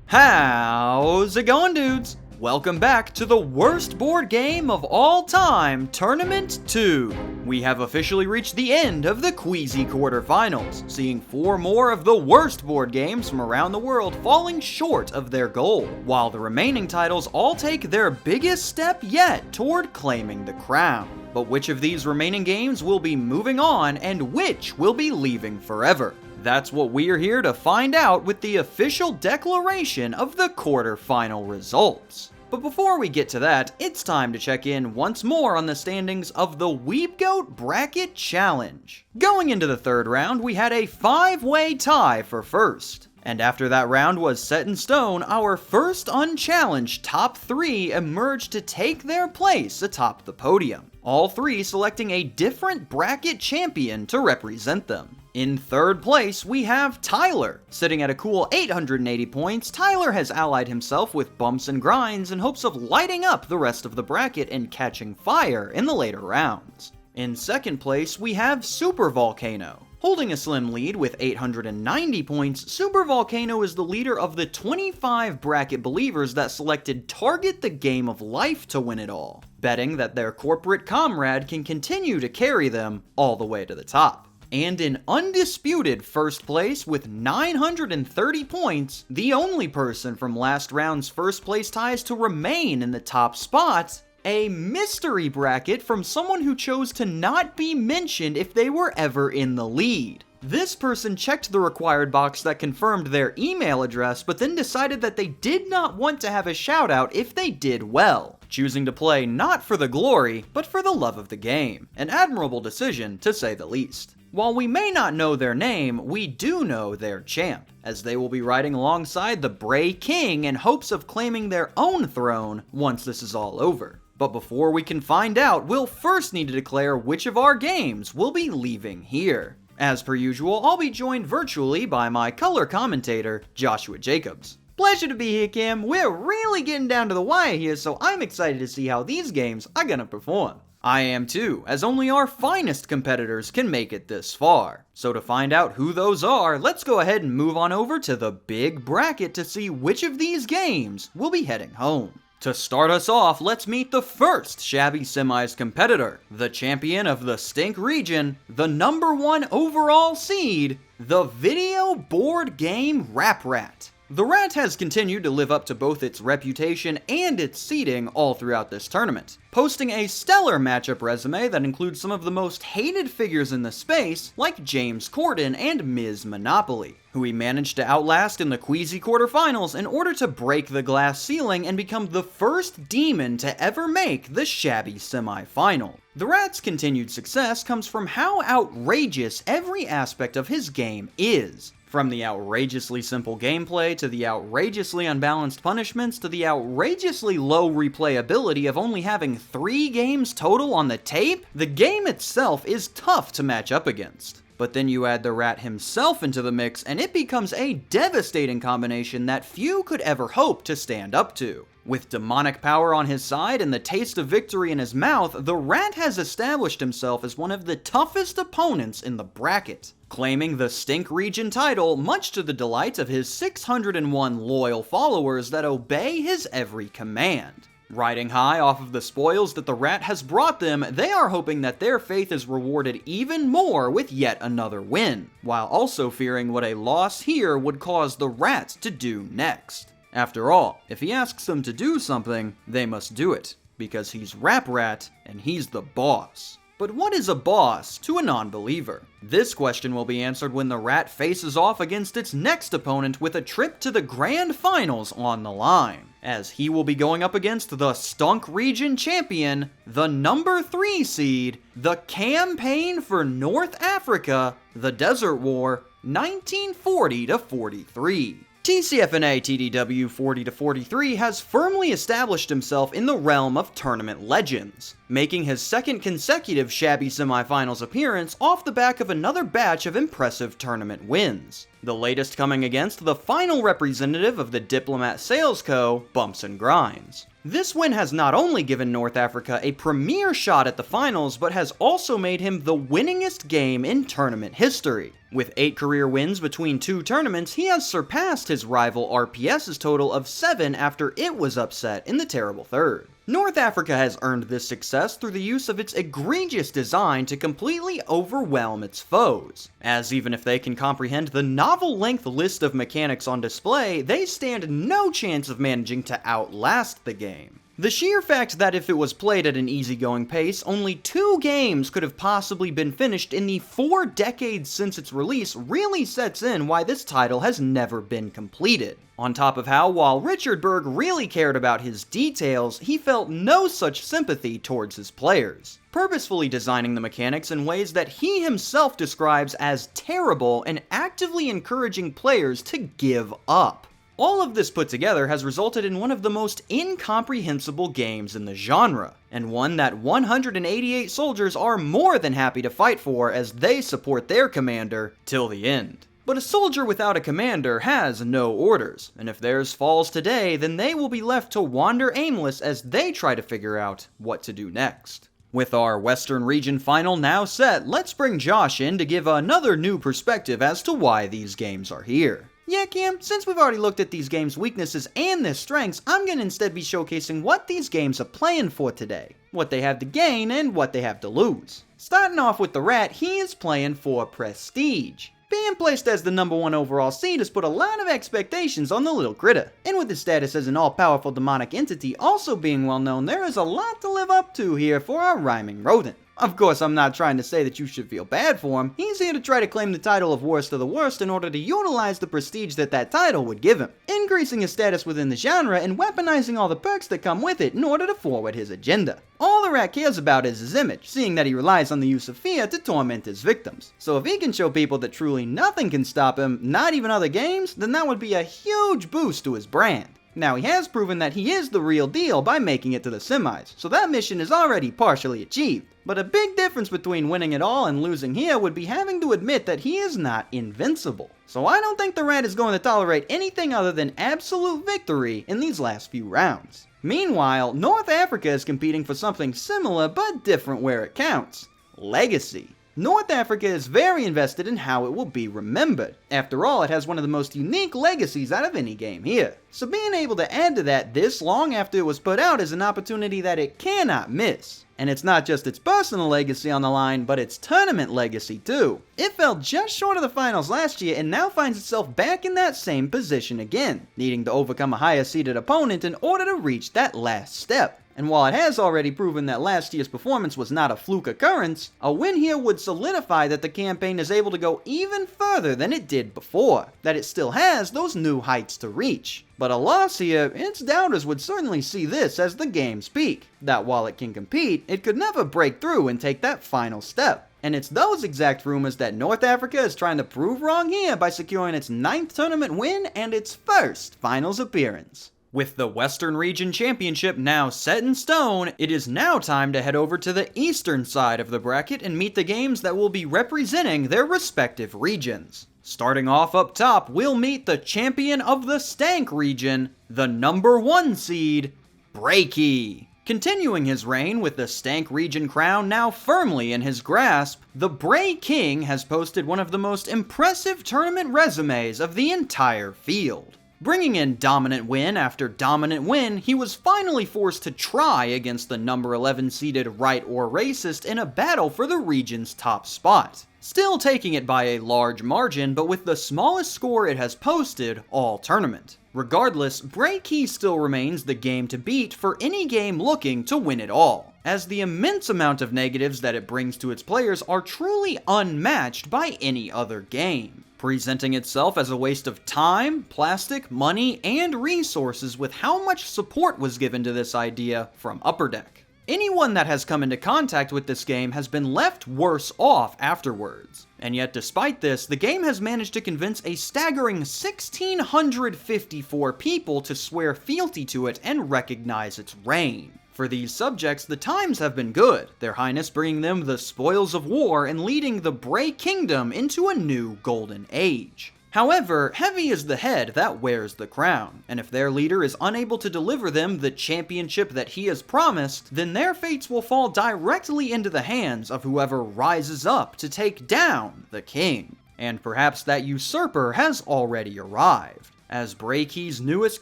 How's it going, dudes? Welcome back to the worst board game of all time, Tournament 2. We have officially reached the end of the Queasy Quarterfinals, seeing 4 more of the worst board games from around the world falling short of their goal, while the remaining titles all take their biggest step yet toward claiming the crown. But which of these remaining games will be moving on and which will be leaving forever? That's what we're here to find out with the official declaration of the quarterfinal results. But before we get to that, it's time to check in once more on the standings of the WBGOAT Bracket Challenge. Going into the third round, we had a 5-way tie for first. And after that round was set in stone, our first unchallenged top 3 emerged to take their place atop the podium, all 3 selecting a different bracket champion to represent them. In third place, we have Tyler. Sitting at a cool 880 points, Tyler has allied himself with bumps and grinds in hopes of lighting up the rest of the bracket and catching fire in the later rounds. In second place, we have Super Volcano. Holding a slim lead with 890 points, Super Volcano is the leader of the 25 bracket believers that selected Target the Game of Life to win it all, betting that their corporate comrade can continue to carry them all the way to the top. And in undisputed first place with 930 points, the only person from last round's first place ties to remain in the top spot, a mystery bracket from someone who chose to not be mentioned if they were ever in the lead. This person checked the required box that confirmed their email address, but then decided that they did not want to have a shout out if they did well, choosing to play not for the glory, but for the love of the game. An admirable decision, to say the least. While we may not know their name, we do know their champ, as they will be riding alongside the Bray King in hopes of claiming their own throne once this is all over. But before we can find out, we'll first need to declare which of our games will be leaving here. As per usual, I'll be joined virtually by my color commentator, Joshua Jacobs. Pleasure to be here, Cam. We're really getting down to the wire here, so I'm excited to see how these games are gonna perform. I am too, as only our finest competitors can make it this far. So to find out who those are, let's go ahead and move on over to the big bracket to see which of these games will be heading home. To start us off, let's meet the first Shabby Semis competitor, the champion of the Stink region, the #1 overall seed, the video board game Rap Rat. The Rat has continued to live up to both its reputation and its seeding all throughout this tournament, posting a stellar matchup resume that includes some of the most hated figures in the space, like James Corden and Ms. Monopoly, who he managed to outlast in the Queasy Quarterfinals in order to break the glass ceiling and become the first demon to ever make the Shabby Semi-Final. The Rat's continued success comes from how outrageous every aspect of his game is. From the outrageously simple gameplay, to the outrageously unbalanced punishments, to the outrageously low replayability of only having 3 games total on the tape, the game itself is tough to match up against. But then you add the Rat himself into the mix, and it becomes a devastating combination that few could ever hope to stand up to. With demonic power on his side and the taste of victory in his mouth, the Rat has established himself as one of the toughest opponents in the bracket, claiming the Stink region title much to the delight of his 601 loyal followers that obey his every command. Riding high off of the spoils that the Rat has brought them, they are hoping that their faith is rewarded even more with yet another win, while also fearing what a loss here would cause the Rat to do next. After all, if he asks them to do something, they must do it, because he's Rap Rat and he's the boss. But what is a boss to a non-believer? This question will be answered when the Rat faces off against its next opponent with a trip to the Grand Finals on the line, as he will be going up against the Stunk Region Champion, the #3 seed, the Campaign for North Africa, the Desert War, 1940-43. TCFNA TDW 40-43 has firmly established himself in the realm of tournament legends, making his second consecutive shabby semifinals appearance off the back of another batch of impressive tournament wins. The latest coming against the final representative of the Diplomat Sales Co., Bumps and Grinds. This win has not only given North Africa a premier shot at the finals, but has also made him the winningest game in tournament history. With 8 career wins between 2 tournaments, he has surpassed his rival RPS's total of 7 after it was upset in the terrible third. North Africa has earned this success through the use of its egregious design to completely overwhelm its foes, as even if they can comprehend the novel-length list of mechanics on display, they stand no chance of managing to outlast the game. The sheer fact that if it was played at an easygoing pace, only 2 games could have possibly been finished in the 4 decades since its release really sets in why this title has never been completed. On top of how, while Richard Berg really cared about his details, he felt no such sympathy towards his players, purposefully designing the mechanics in ways that he himself describes as terrible and actively encouraging players to give up. All of this put together has resulted in one of the most incomprehensible games in the genre, and one that 188 soldiers are more than happy to fight for as they support their commander till the end. But a soldier without a commander has no orders, and if theirs falls today, then they will be left to wander aimless as they try to figure out what to do next. With our Western region final now set, let's bring Josh in to give another new perspective as to why these games are here. Yeah, Cam, since we've already looked at these games' weaknesses and their strengths, I'm gonna instead be showcasing what these games are playing for today, what they have to gain and what they have to lose. Starting off with the Rat, he is playing for prestige. Being placed as the #1 overall seed has put a lot of expectations on the little critter, and with his status as an all-powerful demonic entity also being well known, there is a lot to live up to here for our rhyming rodent. Of course, I'm not trying to say that you should feel bad for him. He's here to try to claim the title of worst of the worst in order to utilize the prestige that title would give him, increasing his status within the genre and weaponizing all the perks that come with it in order to forward his agenda. All the Rat cares about is his image, seeing that he relies on the use of fear to torment his victims. So if he can show people that truly nothing can stop him, not even other games, then that would be a huge boost to his brand. Now, he has proven that he is the real deal by making it to the semis, so that mission is already partially achieved. But a big difference between winning it all and losing here would be having to admit that he is not invincible. So I don't think the Rat is going to tolerate anything other than absolute victory in these last few rounds. Meanwhile, North Africa is competing for something similar but different where it counts: legacy. North Africa is very invested in how it will be remembered. After all, it has one of the most unique legacies out of any game here. So being able to add to that this long after it was put out is an opportunity that it cannot miss. And it's not just its personal legacy on the line, but its tournament legacy too. It fell just short of the finals last year and now finds itself back in that same position again, needing to overcome a higher seeded opponent in order to reach that last step. And while it has already proven that last year's performance was not a fluke occurrence, a win here would solidify that the campaign is able to go even further than it did before, that it still has those new heights to reach. But a loss here, its doubters would certainly see this as the game's peak, that while it can compete, it could never break through and take that final step. And it's those exact rumors that North Africa is trying to prove wrong here by securing its 9th tournament win and its first finals appearance. With the Western Region Championship now set in stone, it is now time to head over to the eastern side of the bracket and meet the games that will be representing their respective regions. Starting off up top, we'll meet the champion of the Stank region, the #1 seed, Breaky. Continuing his reign with the Stank region crown now firmly in his grasp, the Bray King has posted one of the most impressive tournament resumes of the entire field. Bringing in dominant win after dominant win, he was finally forced to try against the #11 seeded Right or Racist in a battle for the region's top spot. Still taking it by a large margin, but with the smallest score it has posted all tournament. Regardless, Breaky still remains the game to beat for any game looking to win it all, as the immense amount of negatives that it brings to its players are truly unmatched by any other game, presenting itself as a waste of time, plastic, money, and resources with how much support was given to this idea from Upper Deck. Anyone that has come into contact with this game has been left worse off afterwards. And yet despite this, the game has managed to convince a staggering 1,654 people to swear fealty to it and recognize its reign. For these subjects, the times have been good, their highness bringing them the spoils of war and leading the Bray Kingdom into a new golden age. However, heavy is the head that wears the crown, and if their leader is unable to deliver them the championship that he has promised, then their fates will fall directly into the hands of whoever rises up to take down the king. And perhaps that usurper has already arrived, as Breaky's newest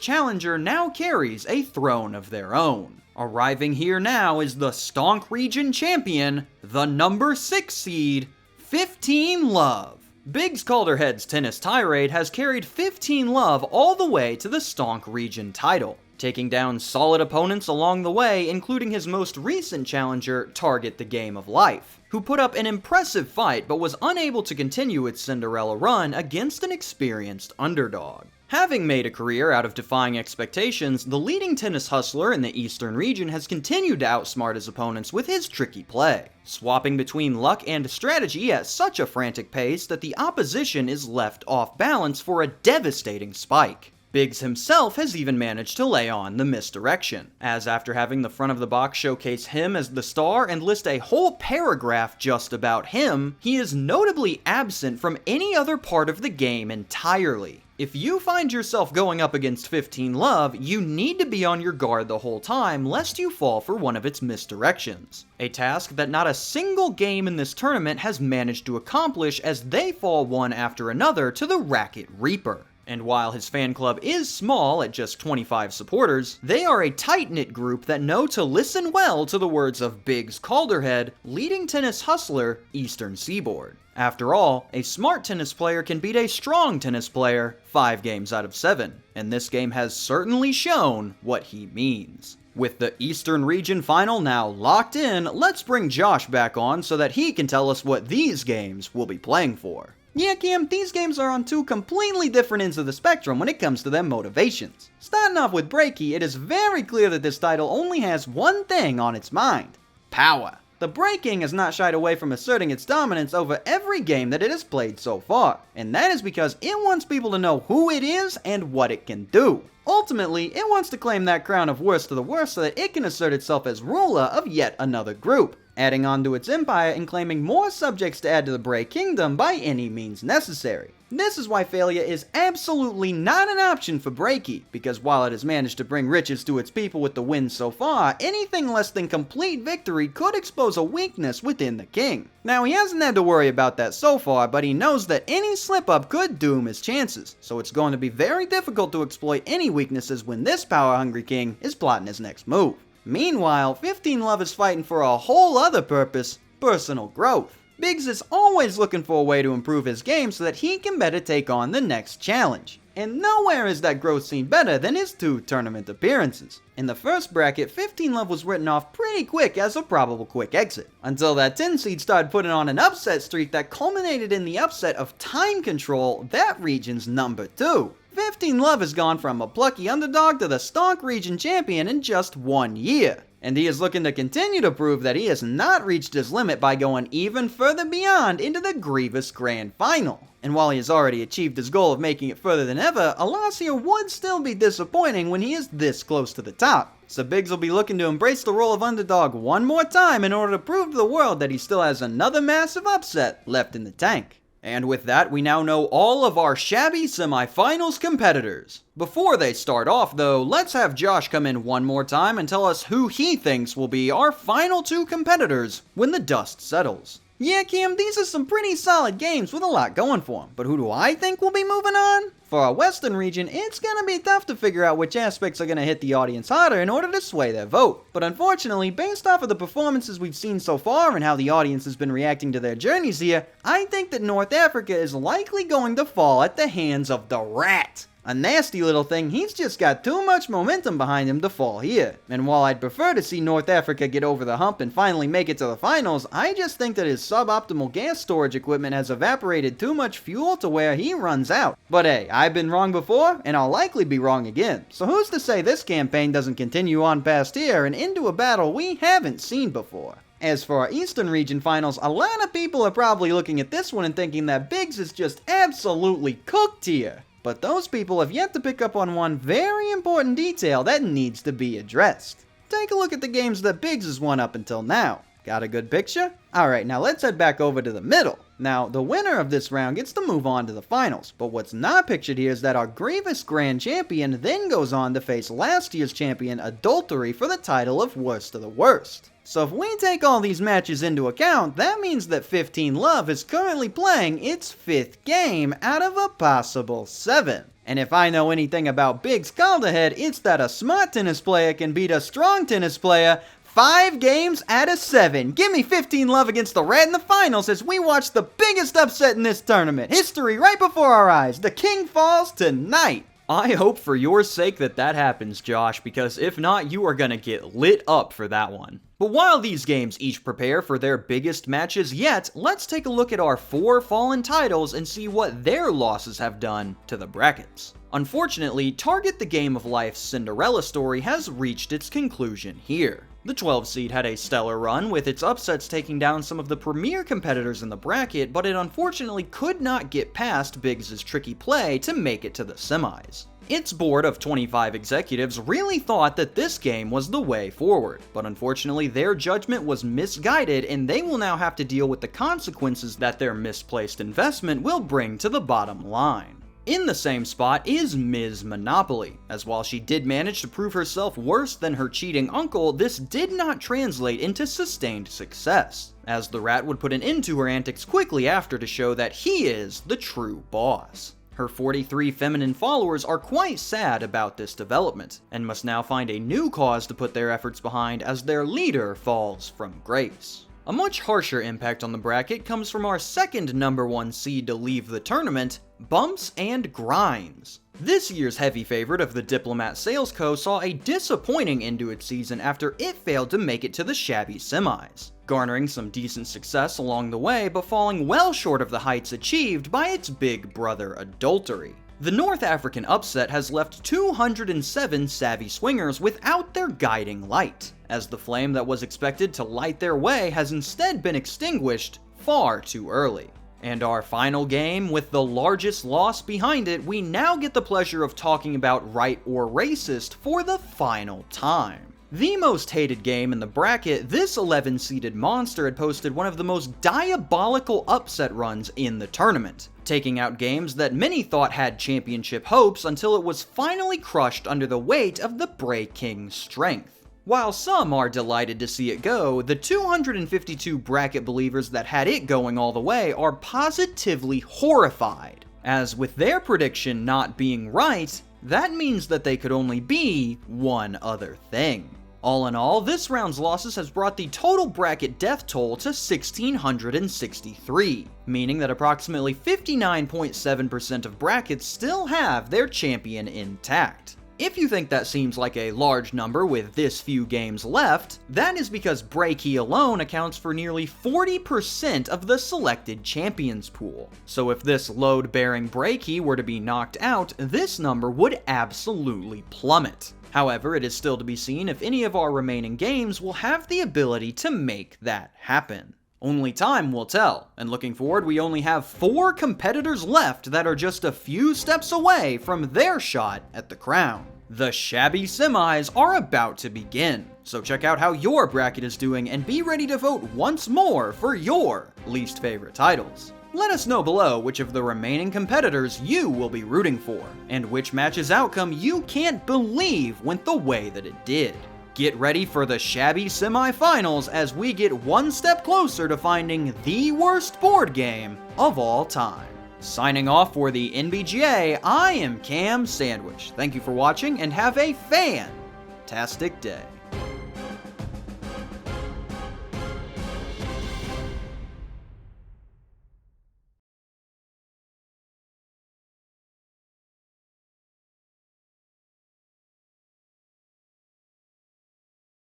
challenger now carries a throne of their own. Arriving here now is the Stonk Region Champion, the number 6 seed, 15 Love. Biggs Calderhead's tennis tirade has carried 15 Love all the way to the Stonk Region title, taking down solid opponents along the way, including his most recent challenger, Target the Game of Life, who put up an impressive fight but was unable to continue its Cinderella run against an experienced underdog. Having made a career out of defying expectations, the leading tennis hustler in the Eastern region has continued to outsmart his opponents with his tricky play, swapping between luck and strategy at such a frantic pace that the opposition is left off balance for a devastating spike. Biggs himself has even managed to lay on the misdirection, as after having the front of the box showcase him as the star and list a whole paragraph just about him, he is notably absent from any other part of the game entirely. If you find yourself going up against 15 Love, you need to be on your guard the whole time lest you fall for one of its misdirections. A task that not a single game in this tournament has managed to accomplish, as they fall one after another to the Racket Reaper. And while his fan club is small at just 25 supporters, they are a tight-knit group that know to listen well to the words of Biggs Calderhead, leading tennis hustler, Eastern Seaboard. After all, a smart tennis player can beat a strong tennis player 5 games out of 7, and this game has certainly shown what he means. With the Eastern Region Final now locked in, let's bring Josh back on so that he can tell us what these games will be playing for. Yeah, Cam, these games are on 2 completely different ends of the spectrum when it comes to their motivations. Starting off with Breaky, it is very clear that this title only has one thing on its mind: power. The Bray King has not shied away from asserting its dominance over every game that it has played so far, and that is because it wants people to know who it is and what it can do. Ultimately, it wants to claim that crown of worst to the worst so that it can assert itself as ruler of yet another group, adding on to its empire and claiming more subjects to add to the Bray Kingdom by any means necessary. This is why failure is absolutely not an option for Breaky, because while it has managed to bring riches to its people with the wins so far, anything less than complete victory could expose a weakness within the king. Now, he hasn't had to worry about that so far, but he knows that any slip-up could doom his chances, so it's going to be very difficult to exploit any weaknesses when this power-hungry king is plotting his next move. Meanwhile, 15 Love is fighting for a whole other purpose: personal growth. Biggs is always looking for a way to improve his game so that he can better take on the next challenge. And nowhere is that growth seen better than his 2 tournament appearances. In the first bracket, 15 Love was written off pretty quick as a probable quick exit, until that 10 seed started putting on an upset streak that culminated in the upset of Time Control, that region's number 2. 15 Love has gone from a plucky underdog to the Stonk Region Champion in just 1 year. And he is looking to continue to prove that he has not reached his limit by going even further beyond into the Grievous Grand Final. And while he has already achieved his goal of making it further than ever, a loss here would still be disappointing when he is this close to the top. So Biggs will be looking to embrace the role of underdog one more time in order to prove to the world that he still has another massive upset left in the tank. And with that, we now know all of our shabby semifinals competitors. Before they start off though, let's have Josh come in one more time and tell us who he thinks will be our final 2 competitors when the dust settles. Yeah, Cam, these are some pretty solid games with a lot going for them, but who do I think will be moving on? For our Western region, it's gonna be tough to figure out which aspects are gonna hit the audience harder in order to sway their vote. But unfortunately, based off of the performances we've seen so far and how the audience has been reacting to their journeys here, I think that North Africa is likely going to fall at the hands of the Rat. A nasty little thing, he's just got too much momentum behind him to fall here. And while I'd prefer to see North Africa get over the hump and finally make it to the finals, I just think that his suboptimal gas storage equipment has evaporated too much fuel to where he runs out. But hey, I've been wrong before, and I'll likely be wrong again. So who's to say this campaign doesn't continue on past here and into a battle we haven't seen before? As for our Eastern region finals, a lot of people are probably looking at this one and thinking that Biggs is just absolutely cooked here. But those people have yet to pick up on one very important detail that needs to be addressed. Take a look at the games that Biggs has won up until now. Got a good picture? Alright, now let's head back over to the middle. Now, the winner of this round gets to move on to the finals, but what's not pictured here is that our Grievous Grand Champion then goes on to face last year's champion Adultery for the title of Worst of the Worst. So if we take all these matches into account, that means that 15 Love is currently playing its 5th game out of a possible 7. And if I know anything about Biggs Calderhead, it's that a smart tennis player can beat a strong tennis player 5 games out of 7. Give me 15 Love against the Red in the finals as we watch the biggest upset in this tournament. History right before our eyes. The King falls tonight. I hope for your sake that happens, Josh, because if not, you are gonna get lit up for that one. But while these games each prepare for their biggest matches yet, let's take a look at our 4 fallen titles and see what their losses have done to the brackets. Unfortunately, Target the Game of Life's Cinderella story has reached its conclusion here. The 12 seed had a stellar run, with its upsets taking down some of the premier competitors in the bracket, but it unfortunately could not get past Biggs' tricky play to make it to the semis. Its board of 25 executives really thought that this game was the way forward, but unfortunately their judgment was misguided and they will now have to deal with the consequences that their misplaced investment will bring to the bottom line. In the same spot is Ms. Monopoly, as while she did manage to prove herself worse than her cheating uncle, this did not translate into sustained success, as the rat would put an end to her antics quickly after to show that he is the true boss. Her 43 feminine followers are quite sad about this development, and must now find a new cause to put their efforts behind as their leader falls from grace. A much harsher impact on the bracket comes from our second #1 seed to leave the tournament, Bumps and Grinds. This year's heavy favorite of the Diplomat Sales Co. saw a disappointing end to its season after it failed to make it to the shabby semis, garnering some decent success along the way but falling well short of the heights achieved by its big brother Adultery. The North African upset has left 207 savvy swingers without their guiding light, as the flame that was expected to light their way has instead been extinguished far too early. And our final game, with the largest loss behind it, we now get the pleasure of talking about Right or Racist for the final time. The most hated game in the bracket, this 11-seeded monster had posted one of the most diabolical upset runs in the tournament, taking out games that many thought had championship hopes until it was finally crushed under the weight of the Bray King's strength. While some are delighted to see it go, the 252 bracket believers that had it going all the way are positively horrified, as with their prediction not being right, that means that they could only be one other thing. All in all, this round's losses has brought the total bracket death toll to 1,663, meaning that approximately 59.7% of brackets still have their champion intact. If you think that seems like a large number with this few games left, that is because Breaky alone accounts for nearly 40% of the selected champions pool. So if this load-bearing Breaky were to be knocked out, this number would absolutely plummet. However, it is still to be seen if any of our remaining games will have the ability to make that happen. Only time will tell, and looking forward, we only have 4 competitors left that are just a few steps away from their shot at the crown. The shabby semis are about to begin, so check out how your bracket is doing and be ready to vote once more for your least favorite titles. Let us know below which of the remaining competitors you will be rooting for, and which match's outcome you can't believe went the way that it did. Get ready for the shabby semifinals as we get one step closer to finding the worst board game of all time. Signing off for the NBGA, I am KamSandwich. Thank you for watching and have a fantastic day.